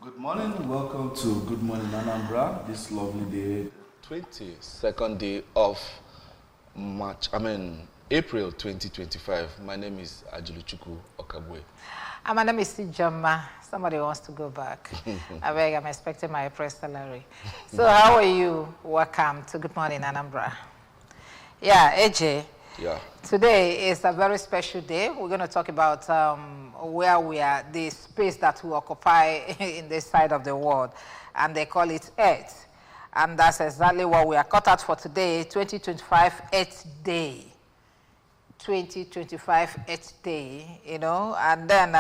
Good morning, welcome to Good Morning Anambra, this lovely day. 22nd day of April 2025. My name is Ajiluchuku Okabwe. And my name is Sijama. Somebody wants to go back. I beg, I'm expecting my press salary. So how are you? Welcome to Good Morning Anambra. Yeah, AJ. Yeah. Today is a very special day. We're going to talk about where we are, the space that we occupy in this side of the world, and they call it Earth. And that's exactly what we are cut out for today, 2025 Earth Day. 2025 Earth Day, you know, and then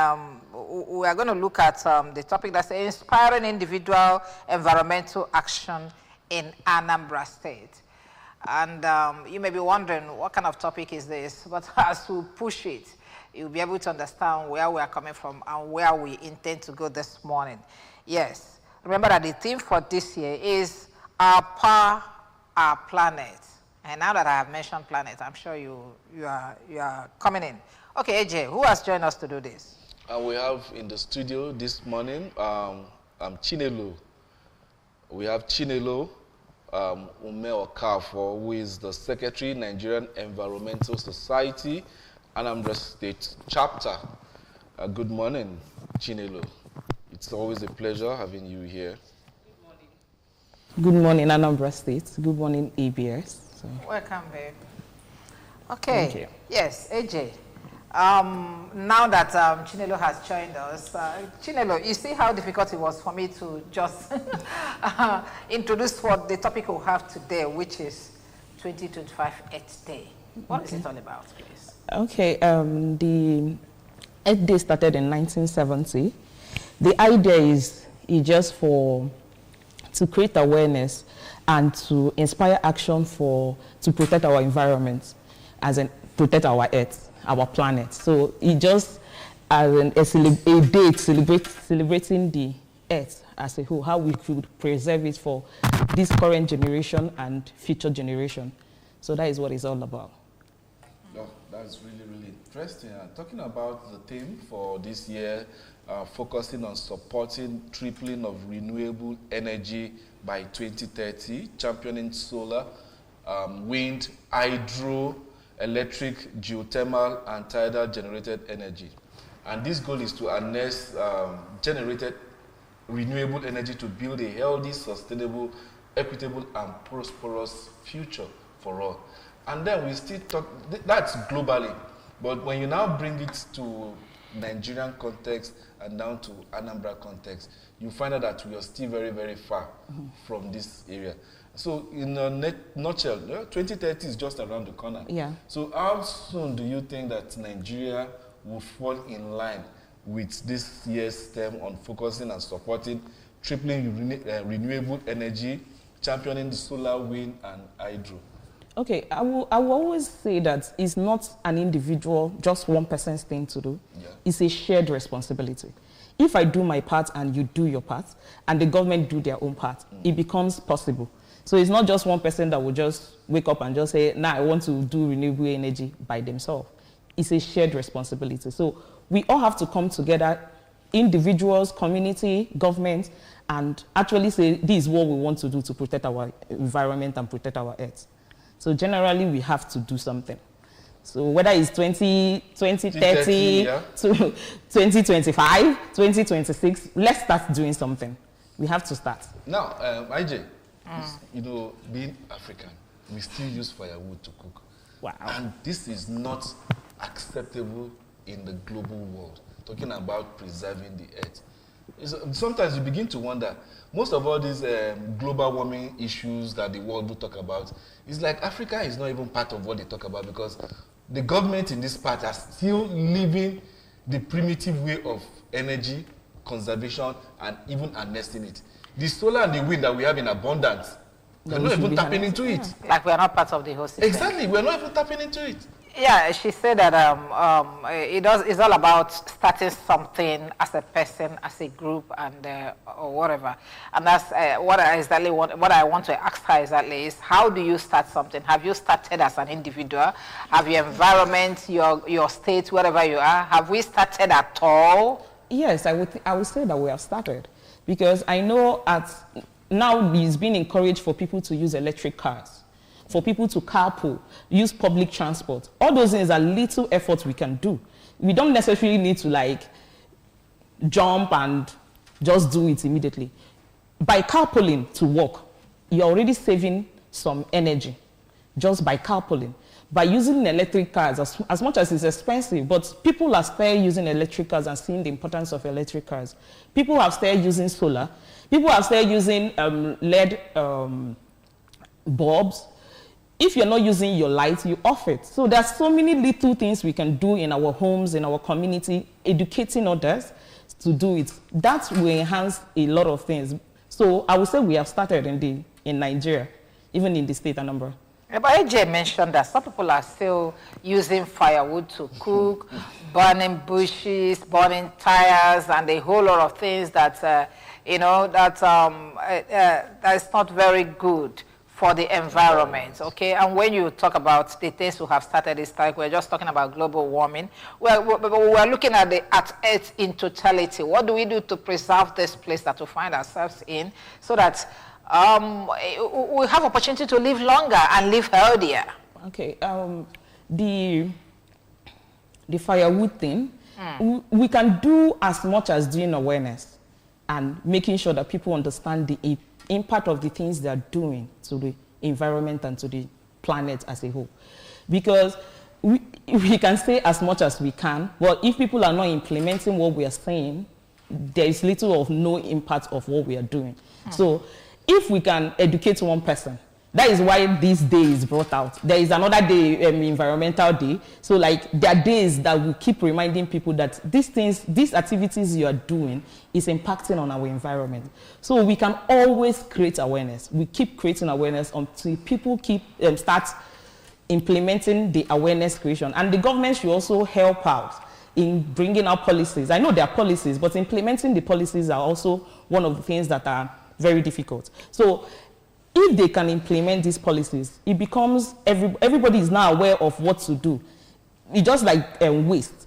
we are going to look at the topic that's inspiring individual environmental action in Anambra State. And you may be wondering, what kind of topic is this? But as we push it, you'll be able to understand where we are coming from and where we intend to go this morning. Yes, remember that the theme for this year is Our Power, Our Planet. And now that I have mentioned planet, I'm sure you are coming in. Okay, AJ, who has joined us to do this? We have in the studio this morning, Chinelo. We have Chinelo Ume Okafo, who is the Secretary, Nigerian Environmental Society, Anambra State Chapter. Good morning, Chinelo. It's always a pleasure having you here. Good morning, Anambra State. Good morning, ABS. So. Welcome, babe. Okay. Yes, AJ. Now that Chinelo has joined us, Chinelo, you see how difficult it was for me to just introduce what the topic we have today, which is 2025 Earth Day. What is it all about, please? Okay, the Earth Day started in 1970. The idea is just to create awareness and to inspire action to protect our environment, as in protect our Earth, our planet. So it just as a day celebrating the Earth as a whole, how we could preserve it for this current generation and future generation. So that is what it's all about. Oh, that's really, really interesting. Talking about the theme for this year, focusing on supporting tripling of renewable energy by 2030, championing solar, wind, hydro, electric, geothermal, and tidal generated energy. And this goal is to harness generated renewable energy to build a healthy, sustainable, equitable, and prosperous future for all. And then we still talk, that's globally, but when you now bring it to Nigerian context and down to Anambra context, you find out that we are still very, very far from this area. So in a nutshell, 2030 is just around the corner. Yeah. So how soon do you think that Nigeria will fall in line with this year's theme on focusing and supporting tripling renewable energy, championing the solar, wind, and hydro? Okay, I will always say that it's not an individual, just one person's thing to do. Yeah. It's a shared responsibility. If I do my part and you do your part, and the government do their own part, it becomes possible. So it's not just one person that will just wake up and just say, I want to do renewable energy by themselves. It's a shared responsibility. So we all have to come together, individuals, community, government, and actually say, this is what we want to do to protect our environment and protect our earth. So generally, we have to do something. So whether it's 2030 yeah, to 2025, 2026, let's start doing something. We have to start. Now, IJ, you know, being African, we still use firewood to cook. Wow. And this is not acceptable in the global world, talking about preserving the earth. Sometimes you begin to wonder, most of all these global warming issues that the world will talk about, it's like Africa is not even part of what they talk about, because the government in this part are still living the primitive way of energy conservation and even harnessing it. The solar and the wind that we have in abundance, we're not even tapping into it. Like we are not part of the whole system. Exactly, we're not even tapping into it. Yeah, she said that it's all about starting something as a person, as a group, and or whatever. And that's what I want to ask her exactly is, how do you start something? Have you started as an individual? Have your environment, your state, wherever you are, have we started at all? Yes, I would say that we have started, because I know now it's being encouraged for people to use electric cars, for people to carpool, use public transport. All those things are little efforts we can do. We don't necessarily need to like jump and just do it immediately. By carpooling to work, you're already saving some energy just by carpooling. By using electric cars, as much as it's expensive, but people are still using electric cars and seeing the importance of electric cars. People have started using solar. People have started using LED bulbs. If you're not using your light, you off it. So there's so many little things we can do in our homes, in our community, educating others to do it. That will enhance a lot of things. So I would say we have started in Nigeria, even in the state Anambra. But AJ mentioned that some people are still using firewood to cook, burning bushes, burning tires, and a whole lot of things that, that is not very good for the environment, okay? And when you talk about the things we have started this time, we're just talking about global warming. We're looking at Earth in totality. What do we do to preserve this place that we find ourselves in so that we have opportunity to live longer and live healthier? Okay, the firewood thing, we can do as much as doing awareness and making sure that people understand the impact of the things they are doing to the environment and to the planet as a whole. Because we can say as much as we can, but if people are not implementing what we are saying, there is little or no impact of what we are doing. So if we can educate one person, that is why this day is brought out. There is another day, environmental day. So like there are days that we keep reminding people that these activities you are doing is impacting on our environment. So we can always create awareness. We keep creating awareness until people start implementing the awareness creation. And the government should also help out in bringing out policies. I know there are policies, but implementing the policies are also one of the things that are very difficult. So if they can implement these policies, it becomes everybody is now aware of what to do. It's just like waste.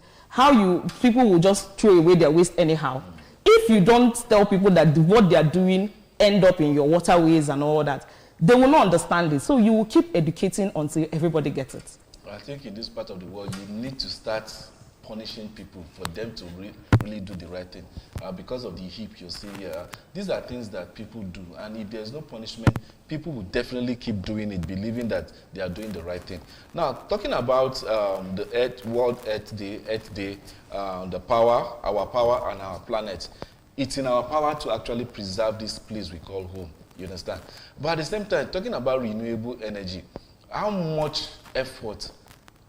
People will just throw away their waste anyhow. If you don't tell people that what they are doing end up in your waterways and all that, they will not understand it. So you will keep educating until everybody gets it. I think in this part of the world, you need to start punishing people for them to really do the right thing. Because of the heap you see here, these are things that people do. And if there's no punishment, people will definitely keep doing it, believing that they are doing the right thing. Now, talking about the World Earth Day, our power and our planet, it's in our power to actually preserve this place we call home. You understand? But at the same time, talking about renewable energy, how much effort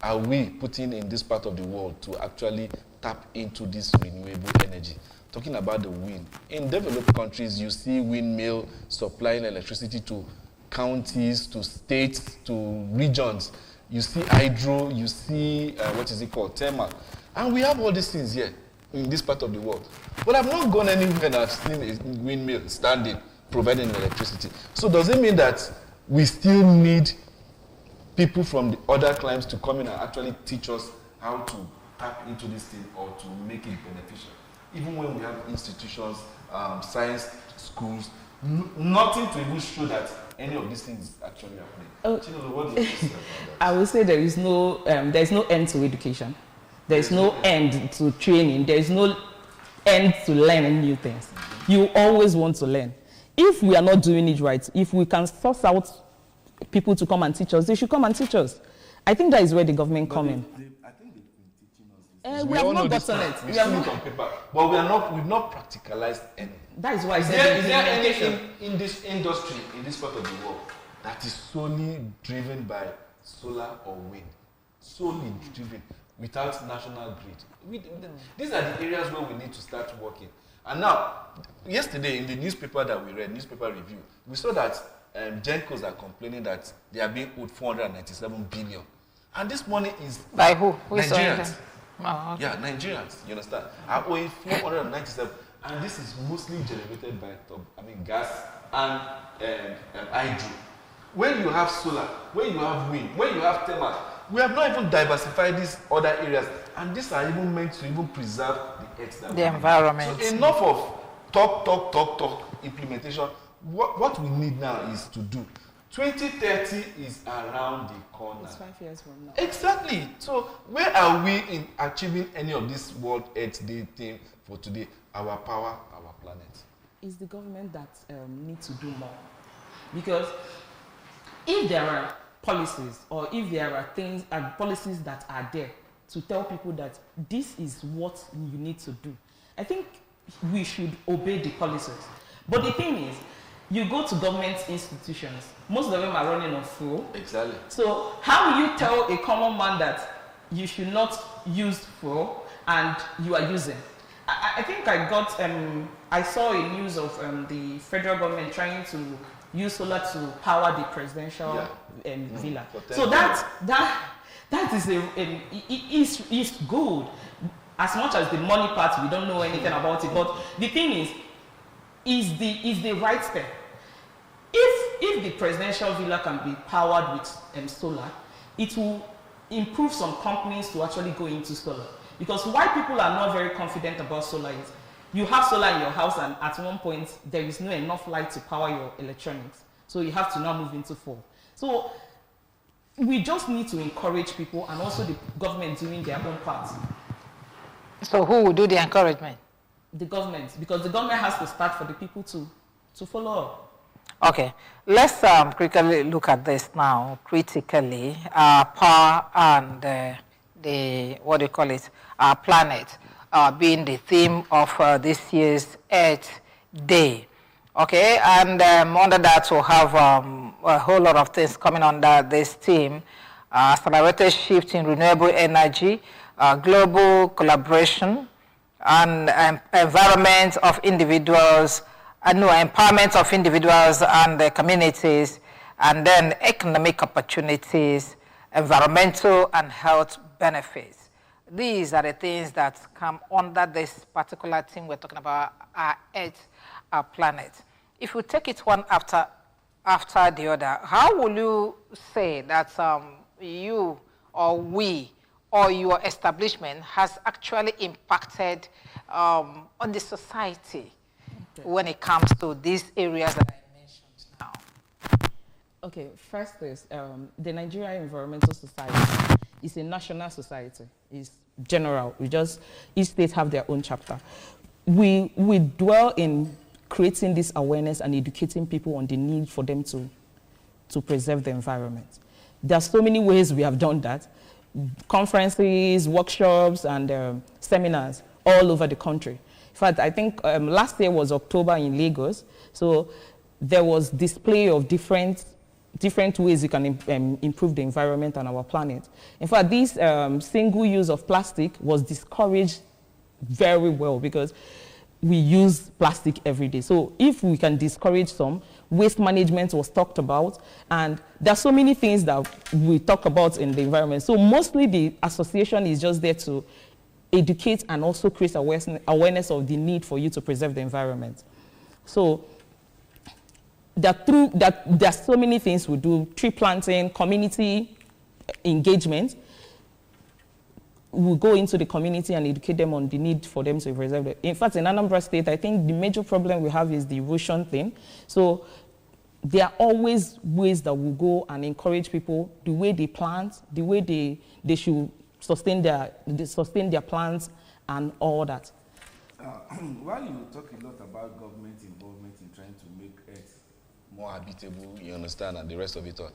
are we putting in this part of the world to actually tap into this renewable energy? Talking about the wind. In developed countries, you see windmill supplying electricity to counties, to states, to regions. You see hydro, you see, thermal. And we have all these things here in this part of the world. But I've not gone anywhere and I've seen a windmill standing, providing electricity. So does it mean that we still need people from the other climes to come in and actually teach us how to tap into this thing or to make it beneficial? Even when we have institutions, science schools, nothing to even show that any of these things is actually happening. Chinelo, what do you say about that? I would say there is no end to education. There is no end to training. There is no end to learning new things. You always want to learn. If we are not doing it right, if we can source out people to come and teach us, they should come and teach us. I think that is where the government come in. I think they've been teaching us this. We have not gotten it. We have it on paper, but we've not practicalized any. That is why I said is there anything in this industry, in this part of the world, that is solely driven by solar or wind? Solely driven, without national grid. These are the areas where we need to start working. And now, yesterday in the newspaper that we read, newspaper review, we saw that Gencos are complaining that they are being owed 497 billion. And this money is by who? Nigerians. Oh, okay. Yeah, Nigerians, you understand, are owing 497. And this is mostly generated by gas and hydro. When you have solar, when you have wind, when you have thermal, we have not even diversified these other areas. And these are even meant to even preserve earth that the environment. So enough of talk, implementation. What we need now is to do. 2030 is around the corner. It's 5 years from now. Exactly. So where are we in achieving any of this World Earth Day thing for today? Our power, our planet. It's the government that needs to do more. Because if there are policies or if there are things and policies that are there to tell people that this is what you need to do, I think we should obey the policies. But the thing is, you go to government institutions, most of them are running on fuel. Exactly. So how will you tell a common man that you should not use fuel and you are using? I think I saw a news of the federal government trying to use solar to power the presidential villa. So that is good. As much as the money part, we don't know anything about it. But the thing is the right step. If the presidential villa can be powered with solar, it will improve some companies to actually go into solar. Because why people are not very confident about solar is you have solar in your house and at one point there is no enough light to power your electronics. So you have to now move into fuel. So we just need to encourage people and also the government doing their own part. So who will do the encouragement? The government, because the government has to start for the people to follow up. Okay, let's critically look at this now. Critically, power and our planet, being the theme of this year's Earth Day. Okay, and under that we'll have a whole lot of things coming under this theme: accelerated shift in renewable energy, global collaboration, and environment of individuals. Empowerment of individuals and the communities, and then economic opportunities, environmental and health benefits. These are the things that come under this particular thing we're talking about, our Earth, our planet. If you take it one after the other, how will you say that you or we or your establishment has actually impacted on the society when it comes to these areas that I mentioned now? Okay, first is the Nigeria Environmental Society is a national society. It's general. Each state have their own chapter. We dwell in creating this awareness and educating people on the need for them to preserve the environment. There are so many ways we have done that. Conferences, workshops, and seminars all over the country. In fact, I think last year was October in Lagos, so there was display of different ways you can improve the environment and our planet. In fact, this single use of plastic was discouraged very well because we use plastic every day. So if we can discourage some, waste management was talked about, and there are so many things that we talk about in the environment. So mostly the association is just there to educate and also create awareness of the need for you to preserve the environment. So there are so many things we do: tree planting, community engagement. We go into the community and educate them on the need for them to preserve it. In fact, in Anambra State, I think the major problem we have is the erosion thing. So there are always ways that we go and encourage people, the way they plant, the way they should sustain their plants and all that. While you talk a lot about government involvement in trying to make Earth more habitable, you understand, and the rest of it all,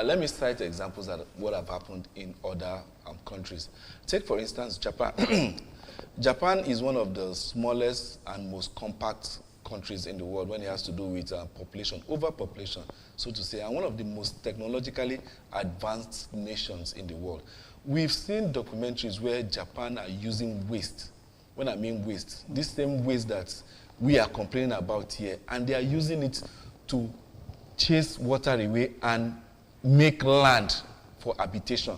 let me cite examples of what have happened in other countries. Take, for instance, Japan. Japan is one of the smallest and most compact countries in the world when it has to do with population, overpopulation, so to say, and one of the most technologically advanced nations in the world. We've seen documentaries where Japan are using waste. When I mean waste, this same waste that we are complaining about here, and they are using it to chase water away and make land for habitation.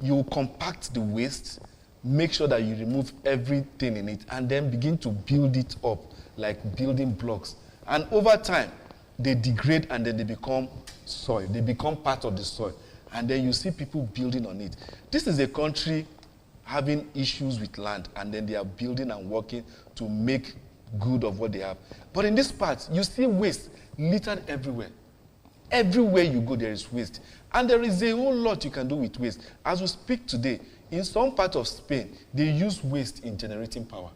You compact the waste, make sure that you remove everything in it, and then begin to build it up like building blocks. And over time, they degrade and then they become soil. They become part of the soil. And then you see people building on it. This is a country having issues with land, and then they are building and working to make good of what they have. But in this part, you see waste littered everywhere. Everywhere you go, there is waste. And there is a whole lot you can do with waste. As we speak today, in some part of Spain, they use waste in generating power.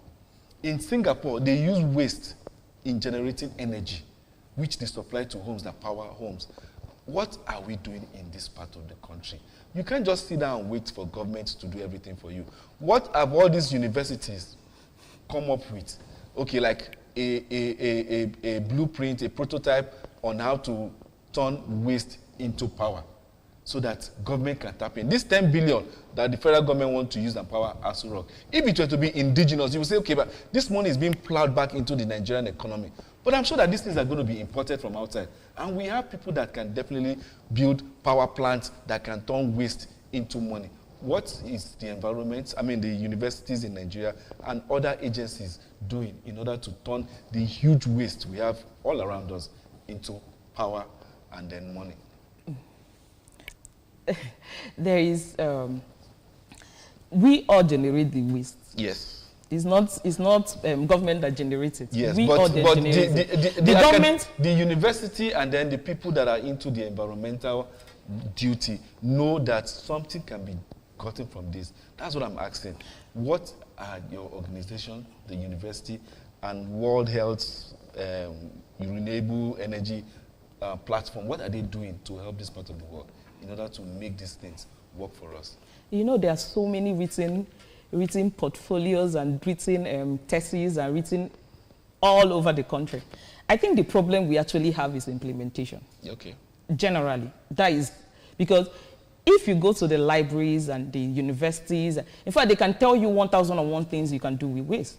In Singapore, they use waste in generating energy, which they supply to homes that power homes. What are we doing in this part of the country? You can't just sit down and wait for government to do everything for you. What have all these universities come up with? Okay, like a blueprint, a prototype on how to turn waste into power so that government can tap in. This 10 billion that the federal government wants to use and power Aso Rock, if it were to be indigenous, you would say, okay, but this money is being plowed back into the Nigerian economy. But I'm sure that these things are going to be imported from outside. And we have people that can definitely build power plants that can turn waste into money. What is the environment, the universities in Nigeria and other agencies doing in order to turn the huge waste we have all around us into power and then money? There is, we all generate the waste. Yes. It's not government that generates it. Yes, we all generate it. The government, the university and then the people that are into the environmental duty know that something can be gotten from this. That's what I'm asking. What are your organization, the university, and World Health Renewable Energy platform, what are they doing to help this part of the world in order to make these things work for us? You know, there are so many written portfolios and written theses and written all over the country. I think the problem we actually have is implementation. Okay. Generally, that is because if you go to the libraries and the universities, in fact, they can tell you 1,001 things you can do with waste.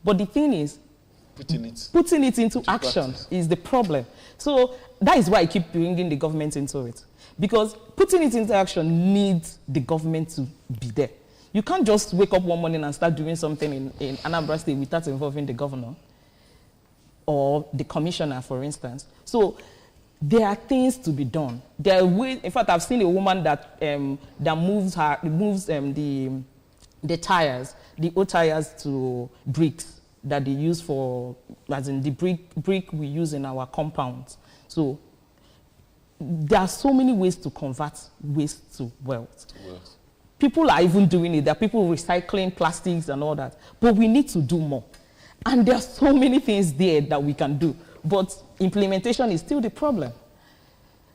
But the thing is, putting it into action is the problem. So that is why I keep bringing the government into it. Because putting it into action needs the government to be there. You can't just wake up one morning and start doing something in Anambra State without involving the governor or the commissioner, for instance. So there are things to be done. There are ways, in fact, I've seen a woman that moves the tires, the old tires to bricks that they use for, as in the brick we use in our compounds. So there are so many ways to convert waste to wealth. People are even doing it. There are people recycling plastics and all that. But we need to do more. And there are so many things there that we can do. But implementation is still the problem.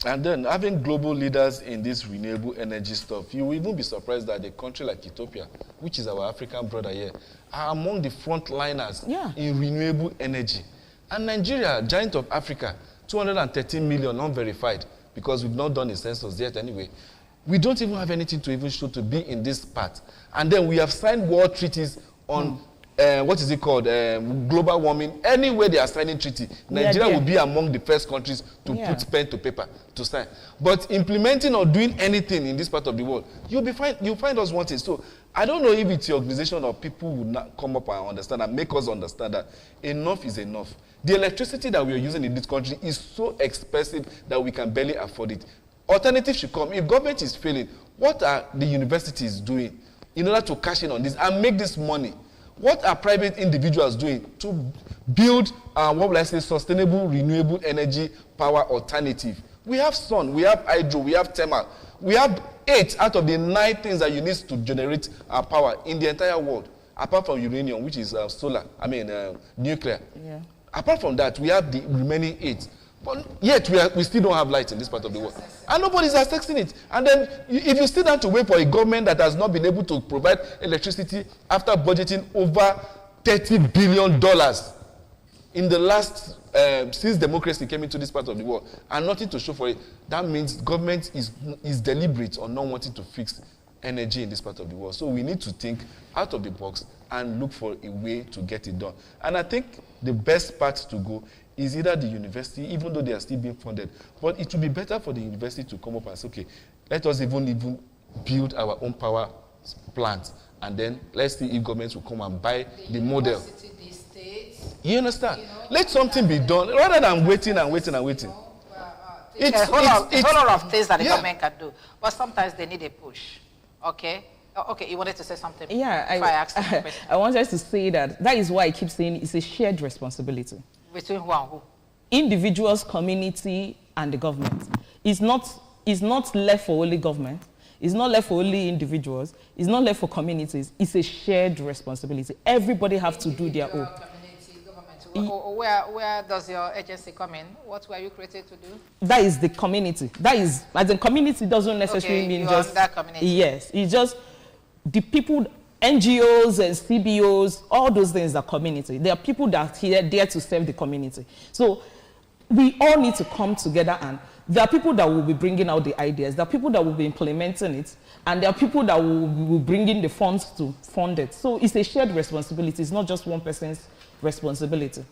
And then having global leaders in this renewable energy stuff, you will even be surprised that a country like Ethiopia, which is our African brother here, are among the frontliners in renewable energy. And Nigeria, giant of Africa, 213 million unverified, because we've not done a census yet anyway. We don't even have anything to even show to be in this part. And then we have signed world treaties on, what is it called, global warming. Anywhere they are signing treaty, Nigeria will be among the first countries to put pen to paper to sign. But implementing or doing anything in this part of the world, you'll find us wanting. So I don't know if it's your organization or people will not come up and understand and make us understand that enough is enough. The electricity that we are using in this country is so expensive that we can barely afford it. Alternatives should come. If government is failing, what are the universities doing in order to cash in on this and make this money? What are private individuals doing to build, sustainable, renewable energy power alternative? We have sun, we have hydro, we have thermal. We have 8 out of the 9 things that you need to generate power in the entire world, apart from uranium, which is nuclear. Yeah. Apart from that, we have the remaining 8. But yet, we still don't have light in this part of the world. And nobody's accessing it. And then, if you still have to wait for a government that has not been able to provide electricity after budgeting over $30 billion in the last, since democracy came into this part of the world, and nothing to show for it, that means government is deliberate on not wanting to fix energy in this part of the world. So we need to think out of the box and look for a way to get it done. And I think the best part to go is either the university, even though they are still being funded, but it would be better for the university to come up and say, okay, let us even build our own power plant, and then let's see if governments will come and buy the model. The states, you understand? Let something be done, rather than waiting and waiting and waiting. It's a whole lot of things that the government can do, but sometimes they need a push, okay? Oh, okay, you wanted to say something? Yeah, I asked you a question. I wanted to say that is why I keep saying it's a shared responsibility. Between who and who? Individuals, community, and the government. It's not left for only government. It's not left for only individuals. It's not left for communities. It's a shared responsibility. Everybody have to do their own. Community, government. Where does your agency come in? What were you created to do? That is the community. That is, as in community doesn't necessarily mean just... that community. Yes, it's just the people, NGOs and CBOs, all those things are community. There are people that are there to serve the community. So we all need to come together, and there are people that will be bringing out the ideas, there are people that will be implementing it, and there are people that will bring in the funds to fund it. So it's a shared responsibility. It's not just one person's responsibility.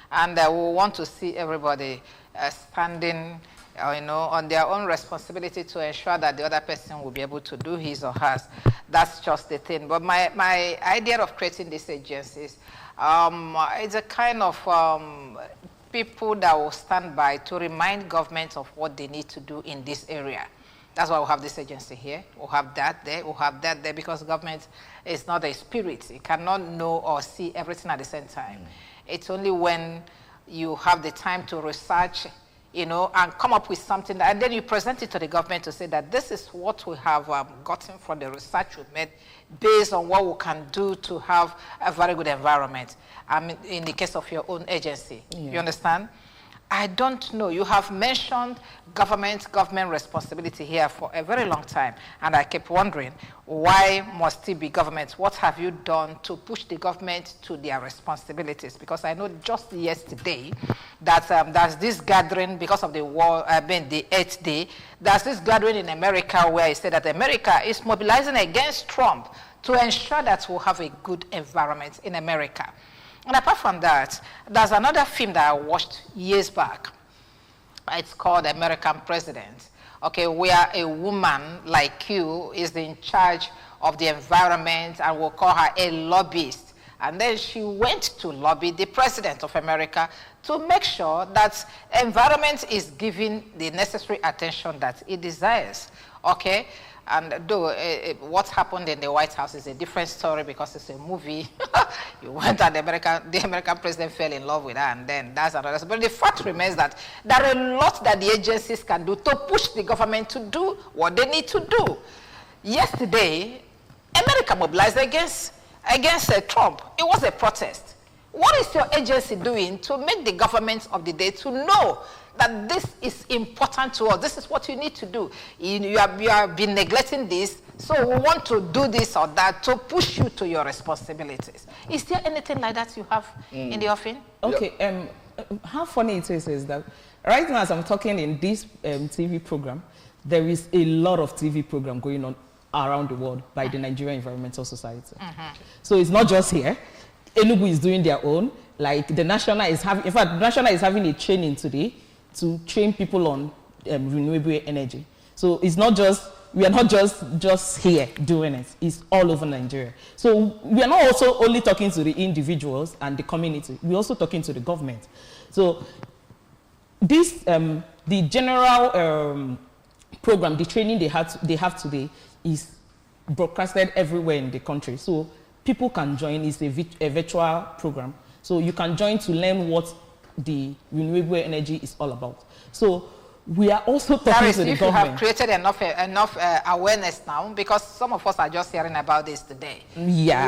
And we want to see everybody standing on their own responsibility to ensure that the other person will be able to do his or hers. That's just the thing. But my idea of creating these agencies, it's a kind of people that will stand by to remind governments of what they need to do in this area. That's why we have this agency here. We'll have that there. We'll have that there, because government is not a spirit. It cannot know or see everything at the same time. It's only when you have the time to research, and come up with something, and then you present it to the government to say that this is what we have gotten from the research we made based on what we can do to have a very good environment. In the case of your own agency, you understand? I don't know. You have mentioned government responsibility here for a very long time, and I kept wondering, why must it be government? What have you done to push the government to their responsibilities? Because I know just yesterday that there's this gathering because of the war, the 8th day, there's this gathering in America where it said that America is mobilizing against Trump to ensure that we'll have a good environment in America. And apart from that, there's another film that I watched years back. It's called American President. Okay, where a woman like you is in charge of the environment, and we'll call her a lobbyist. And then she went to lobby the president of America to make sure that environment is given the necessary attention that it desires. Okay? And though what happened in the White House is a different story because it's a movie. You went and the American president fell in love with her, and then that's another. But the fact remains that there are a lot that the agencies can do to push the government to do what they need to do. Yesterday, America mobilized against Trump. It was a protest. What is your agency doing to make the government of the day to know that this is important to us? This is what you need to do. You have been neglecting this, so we want to do this or that to push you to your responsibilities. Is there anything like that you have in the offing? Okay. How funny it is that right now as I'm talking in this TV program, there is a lot of TV program going on around the world by the Nigerian Environmental Society. So it's not just here. Enugu is doing their own. Like the National is having, in fact, the National is having a training today to train people on renewable energy. So it's not just, we are not just here doing it. It's all over Nigeria. So we are not also only talking to the individuals and the community. We're also talking to the government. So this, the general program, the training they have today is broadcasted everywhere in the country. So people can join. It's a virtual program. So you can join to learn what the renewable energy is all about. So we are also talking to the government. You have created enough awareness now, because some of us are just hearing about this today. Yeah.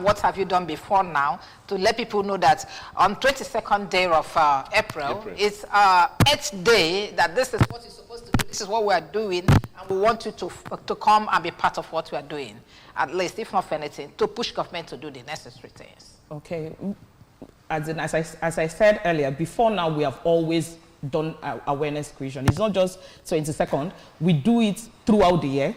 What have you done before now to let people know that on 22nd day of April, it's 8th day that this is what you're supposed to do. This is what we are doing, and we want you to come and be part of what we are doing, at least, if not for anything, to push government to do the necessary things. Okay. As I said earlier, before now, we have always done awareness creation. It's not just 22nd. We do it throughout the year.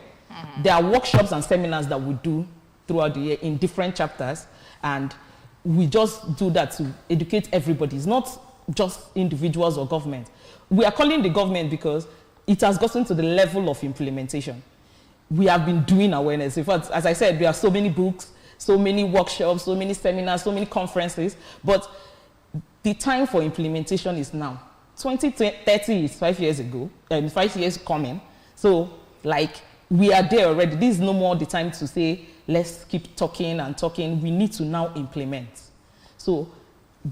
There are workshops and seminars that we do throughout the year in different chapters, and we just do that to educate everybody. It's not just individuals or government. We are calling the government because it has gotten to the level of implementation. We have been doing awareness. In fact, as I said, there are so many books, so many workshops, so many seminars, so many conferences, but the time for implementation is now. 2030 is 5 years ago, 5 years coming. So, like, we are there already. This is no more the time to say, let's keep talking and talking. We need to now implement. So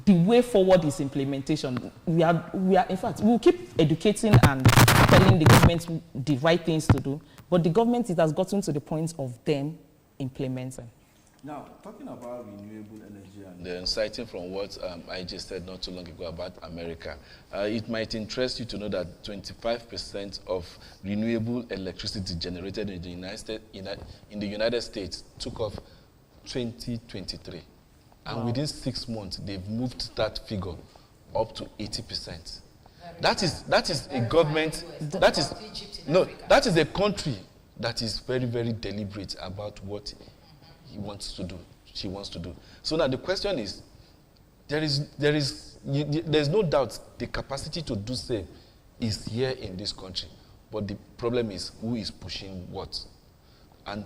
the way forward is implementation. We are, in fact, we'll keep educating and telling the government the right things to do, but the government, it has gotten to the point of them implementing. Now, talking about renewable energy and then citing from what I just said not too long ago about America, it might interest you to know that 25% of renewable electricity generated in the United States took off 2023. And wow. Within 6 months, they've moved that figure up to 80%. That is a government, that is a country that is very, very deliberate about what he wants to do, she wants to do. So now the question is, there's no doubt the capacity to do so is here in this country. But the problem is who is pushing what. And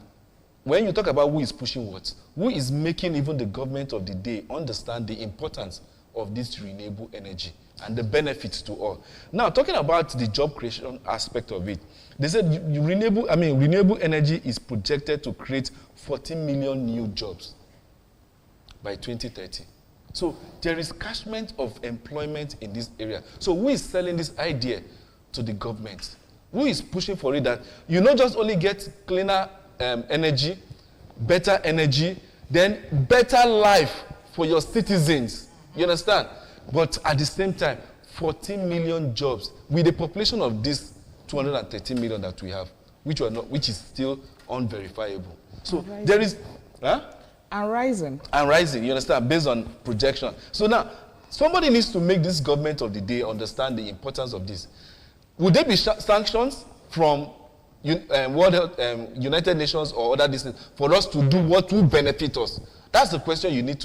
when you talk about who is pushing what, who is making even the government of the day understand the importance of this renewable energy and the benefits to all. Now, talking about the job creation aspect of it, they said renewable energy is projected to create 14 million new jobs by 2030. So there is catchment of employment in this area. So who is selling this idea to the government? Who is pushing for it that you not just only get cleaner energy, better energy, then better life for your citizens. You understand? But at the same time, 14 million jobs with a population of this 213 million that we have, which is still unverifiable. So there is, and rising. And rising, you understand, based on projection. So now, somebody needs to make this government of the day understand the importance of this. Would there be sanctions from World Health, United Nations or other districts for us to do what will benefit us? That's the question you need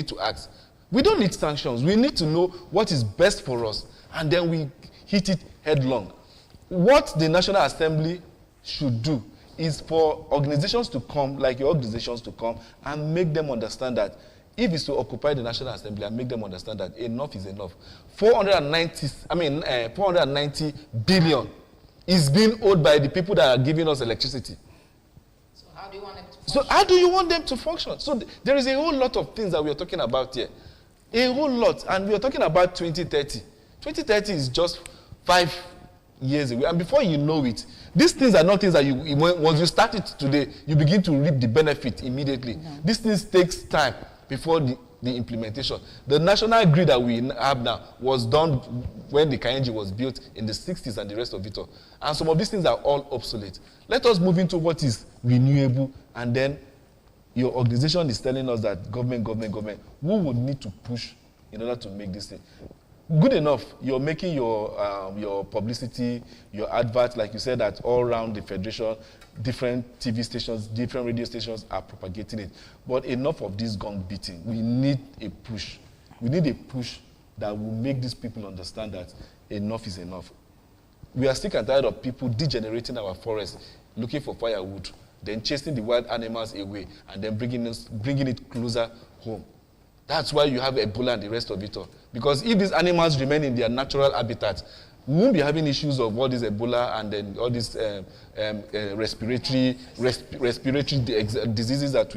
to ask. We don't need sanctions. We need to know what is best for us, and then we hit it headlong. What the National Assembly should do is for organizations to come, like your organizations to come, and make them understand that if it's to occupy the National Assembly and make them understand that enough is enough. 490 billion is being owed by the people that are giving us electricity. So how do you want them to function? So how do you want them to function? So there is a whole lot of things that we are talking about here. A whole lot. And we are talking about 2030. 2030 is just 5 years away. And before you know it, these things are not things that once you start it today, you begin to reap the benefit immediately. No. These things takes time before the implementation. The national grid that we have now was done when the Kayenji was built in the 60s and the rest of it all. And some of these things are all obsolete. Let us move into what is renewable, and then your organization is telling us that government, who would need to push in order to make this thing? Good enough, you're making your publicity, your adverts, like you said, that all around the federation, different TV stations, different radio stations are propagating it. But enough of this gong beating. We need a push. We need a push that will make these people understand that enough is enough. We are sick and tired of people degenerating our forests, looking for firewood, then chasing the wild animals away, and then bringing it closer home. That's why you have Ebola and the rest of it all. Because if these animals remain in their natural habitat, we won't be having issues of all this Ebola and then all these respiratory diseases that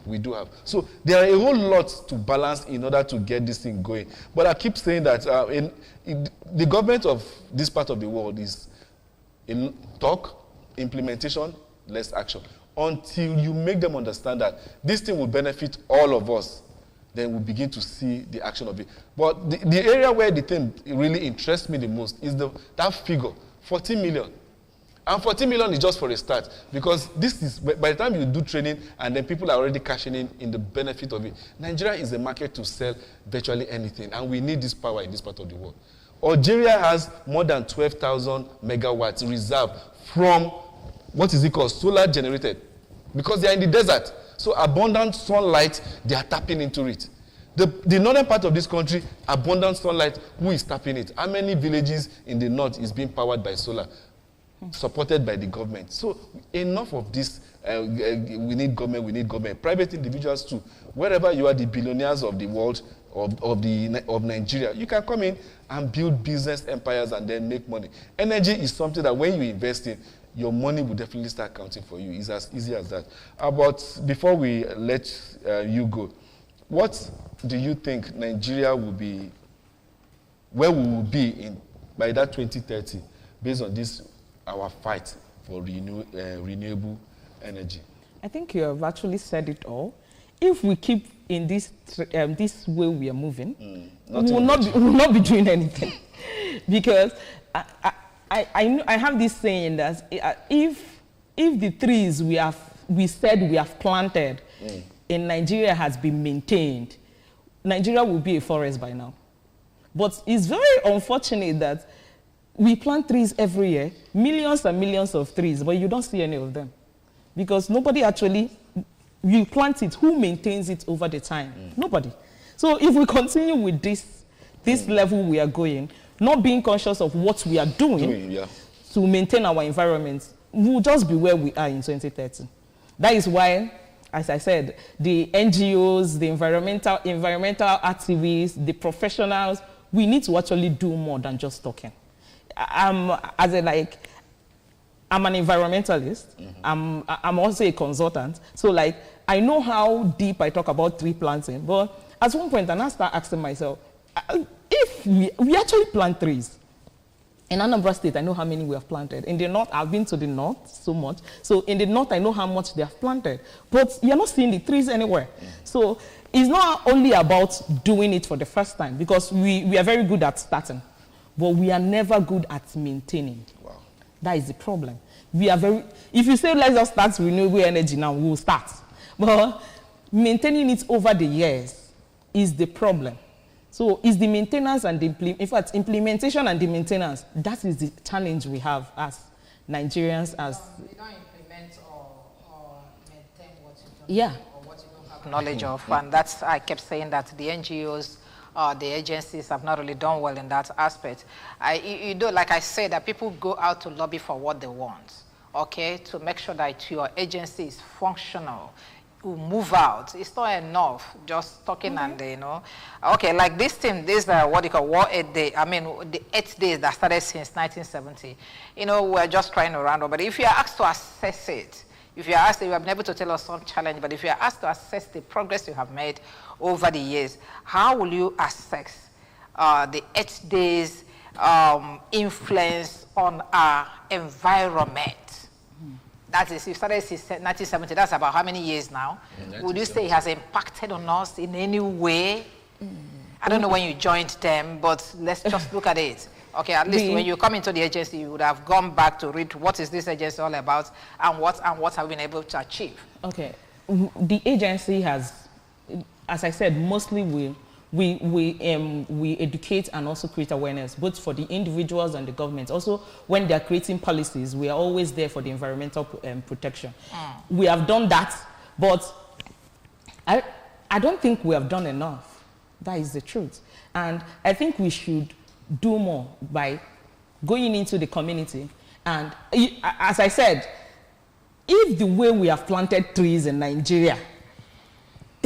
we do have. So there are a whole lot to balance in order to get this thing going. But I keep saying that the government of this part of the world is in talk, implementation, less action. Until you make them understand that this thing will benefit all of us, then we'll begin to see the action of it. But the area where the thing really interests me the most is that figure, 14 million. And 14 million is just for a start, because this is, by the time you do training and then people are already cashing in the benefit of it. Nigeria is a market to sell virtually anything, and we need this power in this part of the world. Algeria has more than 12,000 megawatts reserved from, what is it called, solar generated, because they are in the desert. So abundant sunlight, they are tapping into it. The northern part of this country, abundant sunlight, who is tapping it? How many villages in the north is being powered by solar, supported by the government? So enough of this, we need government. Private individuals too. Wherever you are the billionaires of the world, of Nigeria, you can come in and build business empires and then make money. Energy is something that when you invest in, your money will definitely start counting for you. It's as easy as that. But before we let you go, what do you think Nigeria will be, where we will be in by that 2030, based on this, our fight for renewable energy? I think you have actually said it all. If we keep in this way we are moving, we will not be doing anything. Because I have this saying that if the trees we said we have planted in Nigeria has been maintained, Nigeria will be a forest by now. But it's very unfortunate that we plant trees every year, millions and millions of trees, but you don't see any of them. Because nobody actually, you plant it, who maintains it over the time? Nobody. So if we continue with this level we are going, not being conscious of what we are doing to maintain our environment, we'll just be where we are in 2030. That is why, as I said, the NGOs, the environmental activists, the professionals, we need to actually do more than just talking. I'm an environmentalist. I'm also a consultant. So like, I know how deep I talk about tree planting, but at one point, I start asking myself, if we actually plant trees, in Anambra State, I know how many we have planted. In the north, I've been to the north so much. So in the north, I know how much they have planted. But you're not seeing the trees anywhere. So it's not only about doing it for the first time, because we are very good at starting, but we are never good at maintaining. Wow. That is the problem. If you say, let's just start renewable energy now, we'll start. But maintaining it over the years is the problem. So it's the maintenance and implementation and the maintenance. That is the challenge we have as Nigerians. We don't implement or maintain what you don't know, or what you don't have knowledge of. And that's, I kept saying that the NGOs, the agencies have not really done well in that aspect. Like I said, that people go out to lobby for what they want, okay, to make sure that your agency is functional. Move out. It's not enough just talking and okay, like this thing, this what you call War 8 Day. I mean, the 8 days that started since 1970. We're just trying to round up. But if you are asked to assess it, if you are asked, you have been able to tell us some challenge, but if you are asked to assess the progress you have made over the years, how will you assess the 8 days influence on our environment? That is, you started since 1970, that's about how many years now? Would you say it has impacted on us in any way? I don't know when you joined them, but let's just look at it. Okay, at least when you come into the agency, you would have gone back to read what is this agency all about and what have we been able to achieve. Okay, the agency has, as I said, mostly we educate and also create awareness, both for the individuals and the government. Also, when they're creating policies, we are always there for the environmental protection. We have done that, but I don't think we have done enough. That is the truth. And I think we should do more by going into the community. And as I said, if the way we have planted trees in Nigeria,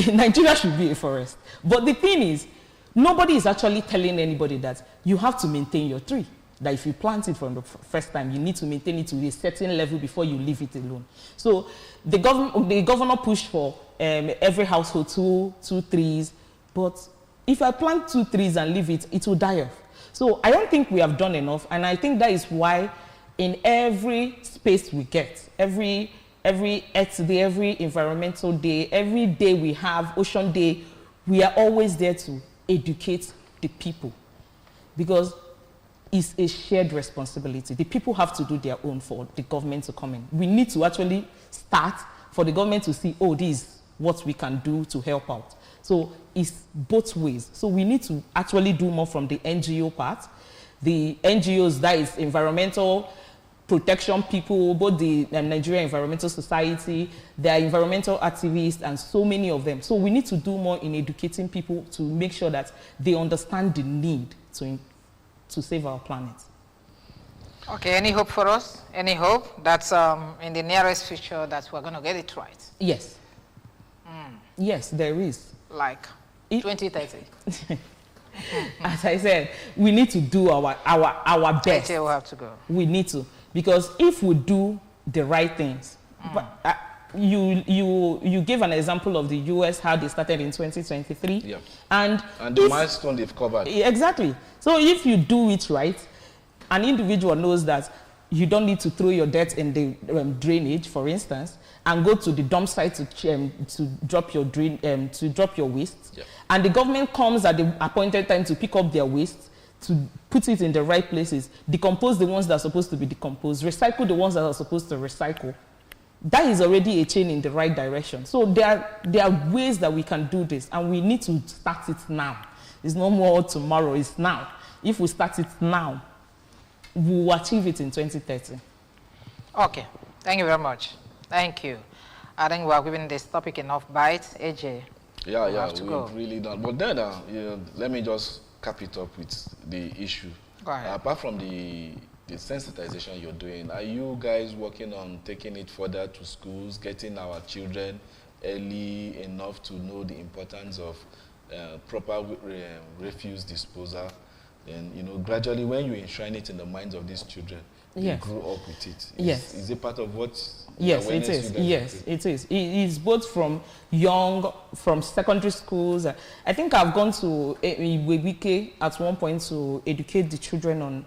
Nigeria should be a forest. But the thing is, nobody is actually telling anybody that you have to maintain your tree. That if you plant it from the first time, you need to maintain it to a certain level before you leave it alone. So the governor pushed for every household two trees. But if I plant 2 trees and leave it, it will die off. So I don't think we have done enough. And I think that is why in every space we get, every Earth Day, every environmental day, every day we have Ocean Day, we are always there to educate the people, because it's a shared responsibility. The people have to do their own for the government to come in. We need to actually start for the government to see, oh, this is what we can do to help out. So it's both ways. So we need to actually do more from the NGO part. The NGOs, that is environmental protection people, both the Nigerian Environmental Society, there are environmental activists, and so many of them. So we need to do more in educating people to make sure that they understand the need to save our planet. Okay, any hope for us? Any hope that in the nearest future that we're going to get it right? Yes. Yes, there is. Like 2030? As I said, we need to do our best. We'll have to go. We need to. Because if we do the right things, but, you give an example of the US, how they started in 2023. Yeah. And the milestone they've covered. Exactly. So if you do it right, an individual knows that you don't need to throw your dirt in the drainage, for instance, and go to the dump site to drop your waste. Yeah. And the government comes at the appointed time to pick up their waste, to put it in the right places, decompose the ones that are supposed to be decomposed, recycle the ones that are supposed to recycle. That is already a chain in the right direction. So there are ways that we can do this, and we need to start it now. It's no more tomorrow, it's now. If we start it now, we will achieve it in 2030. Okay, thank you very much. Thank you. I think we are giving this topic enough bites. AJ, Yeah, we've really done. But then, let me just cap it up with the issue. Go ahead. Apart from the sensitization you're doing, are you guys working on taking it further to schools, getting our children early enough to know the importance of proper refuse disposal? And, gradually when you enshrine it in the minds of these children, they grow up with it. Is it part of what? Yes, it is. Yes, it is. It is both from from secondary schools. I think I've gone to Webike at one point to educate the children on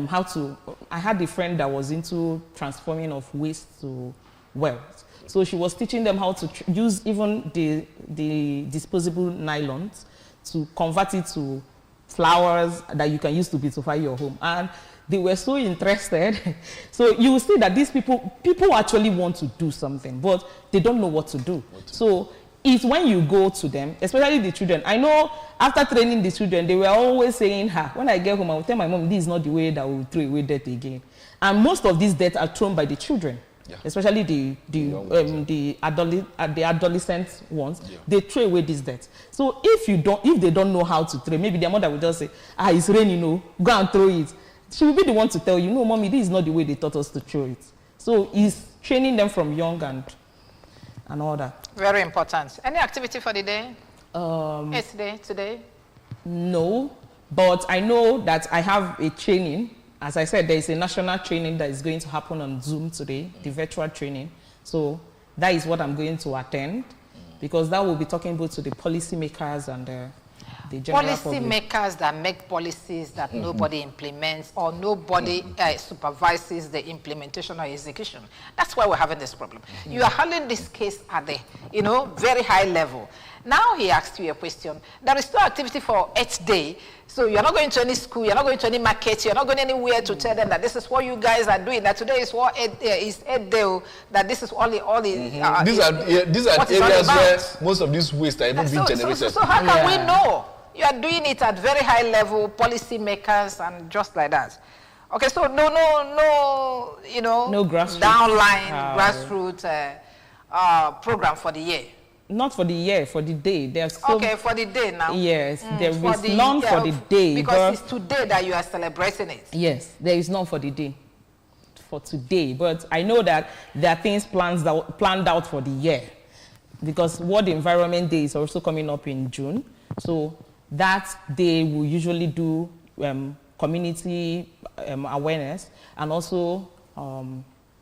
how to. I had a friend that was into transforming of waste to wealth. So she was teaching them how to use even the disposable nylons to convert it to flowers that you can use to beautify your home. And they were so interested. So you will see that these people actually want to do something, but they don't know what to do. So it's when you go to them, especially the children. I know after training the children, they were always saying, when I get home, I will tell my mom, this is not the way that we will throw away dirt again. And most of these dirt are thrown by the children. Yeah. Especially the adolescent ones, they throw away this dirt. So if they don't know how to throw, maybe their mother will just say, it's raining, go and throw it. She will be the one to tell you, no, mommy, this is not the way they taught us to throw it. So it's training them from young and all that. Very important. Any activity for the day? Today? No, but I know that I have a training. As I said, there is a national training that is going to happen on Zoom today, the virtual training. So that is what I'm going to attend, because that will be talking both to the policymakers and the general public. Policymakers that make policies that nobody implements or nobody supervises the implementation or execution. That's why we're having this problem. You are handling this case at the very high level. Now he asked you a question. There is no activity for 8th day. So you're not going to any school, you're not going to any market, you're not going anywhere to tell them that this is what you guys are doing, that today is what is 8th day, that this is all the these are areas where most of this waste are even being generated. So how can we know? You are doing it at very high level, policy makers and just like that. Okay, so no grassroots grassroots program for the year. Not for the year, for the day. There's okay, for the day now. Yes, there is none for the day. Because it's today that you are celebrating it. Yes, there is none for the day, for today. But I know that there are things planned out for the year, because World Environment Day is also coming up in June. So that day we usually do community awareness and also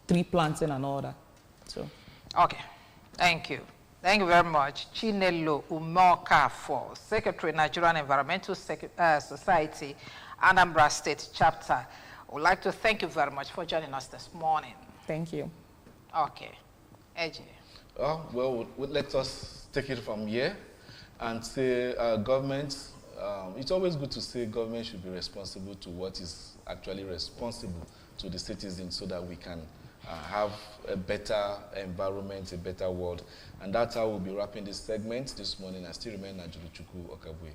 tree planting and all that. So. Okay, thank you. Thank you very much. Chinelo Umokafo, Secretary, Nigerian Environmental Society, Anambra State Chapter. I would like to thank you very much for joining us this morning. Thank you. Okay. AJ. Well, let us take it from here and say government, it's always good to say government should be responsible to what is actually responsible to the citizens so that we can have a better environment, a better world. And that's how we'll be wrapping this segment this morning. I still remain Najuruchukwu Okabwe.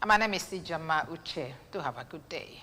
My name is Sijama Uche. Do have a good day.